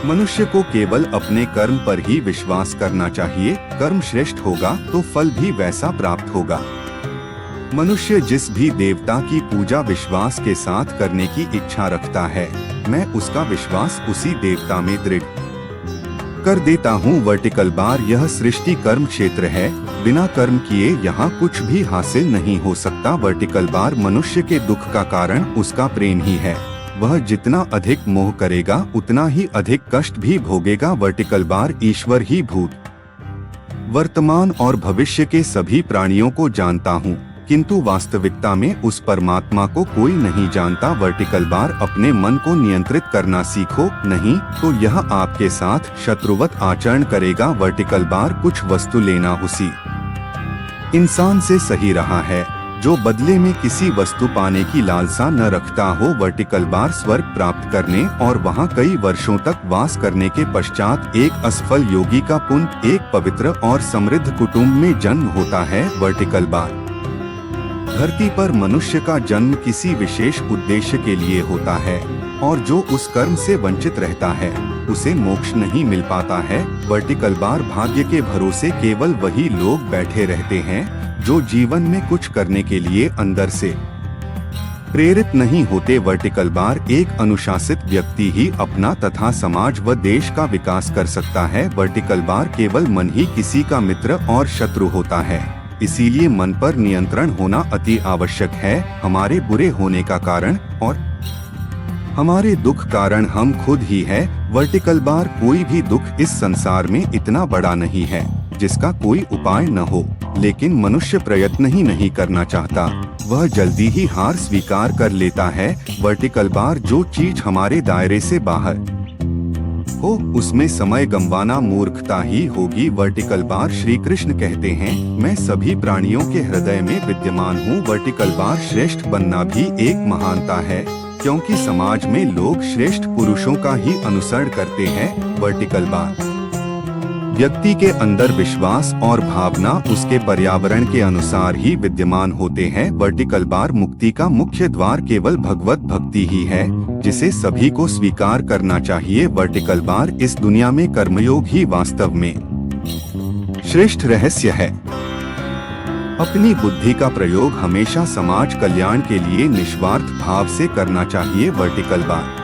मनुष्य को केवल अपने कर्म पर ही विश्वास करना चाहिए। कर्म श्रेष्ठ होगा तो फल भी वैसा प्राप्त होगा। मनुष्य जिस भी देवता की पूजा विश्वास के साथ करने की इच्छा रखता है, मैं उसका विश्वास उसी देवता में दृढ़ कर देता हूँ। वर्टिकल बार यह सृष्टि कर्म क्षेत्र है। बिना कर्म किए यहाँ कुछ भी हासिल नहीं हो सकता। वर्टिकल बार मनुष्य के दुख का कारण उसका प्रेम ही है। वह जितना अधिक मोह करेगा उतना ही अधिक कष्ट भी भोगेगा। वर्टिकल बार ईश्वर ही भूत, वर्तमान और भविष्य के सभी प्राणियों को जानता हूँ, किंतु वास्तविकता में उस परमात्मा को कोई नहीं जानता। वर्टिकल बार अपने मन को नियंत्रित करना सीखो, नहीं तो यह आपके साथ शत्रुवत आचरण करेगा। वर्टिकल बार कुछ वस्तु लेना उसी इंसान से सही रहा है जो बदले में किसी वस्तु पाने की लालसा न रखता हो। वर्टिकल बार स्वर्ग प्राप्त करने और वहां कई वर्षों तक वास करने के पश्चात एक असफल योगी का पुण्य एक पवित्र और समृद्ध कुटुंब में जन्म होता है। वर्टिकल बार धरती पर मनुष्य का जन्म किसी विशेष उद्देश्य के लिए होता है और जो उस कर्म से वंचित रहता है उसे मोक्ष नहीं मिल पाता है। वर्टिकल बार भाग्य के भरोसे केवल वही लोग बैठे रहते हैं जो जीवन में कुछ करने के लिए अंदर से प्रेरित नहीं होते। वर्टिकल बार एक अनुशासित व्यक्ति ही अपना तथा समाज व देश का विकास कर सकता है। वर्टिकल बार केवल मन ही किसी का मित्र और शत्रु होता है, इसीलिए मन पर नियंत्रण होना अति आवश्यक है। हमारे बुरे होने का कारण और हमारे दुख कारण हम खुद ही है। वर्टिकल बार कोई भी दुख इस संसार में इतना बड़ा नहीं है जिसका कोई उपाय न हो, लेकिन मनुष्य प्रयत्न ही नहीं करना चाहता, वह जल्दी ही हार स्वीकार कर लेता है। वर्टिकल बार जो चीज हमारे दायरे से बाहर हो उसमें समय गंवाना मूर्खता ही होगी। वर्टिकल बार श्री कृष्ण कहते हैं, मैं सभी प्राणियों के हृदय में विद्यमान हूँ। वर्टिकल बार श्रेष्ठ बनना भी एक महानता है, क्योंकि समाज में लोग श्रेष्ठ पुरुषों का ही अनुसरण करते हैं। वर्टिकल बार व्यक्ति के अंदर विश्वास और भावना उसके पर्यावरण के अनुसार ही विद्यमान होते हैं। वर्टिकल बार मुक्ति का मुख्य द्वार केवल भगवत भक्ति ही है, जिसे सभी को स्वीकार करना चाहिए। वर्टिकल बार इस दुनिया में कर्मयोग ही वास्तव में श्रेष्ठ रहस्य है। अपनी बुद्धि का प्रयोग हमेशा समाज कल्याण के लिए निस्वार्थ भाव से करना चाहिए। Vertical bar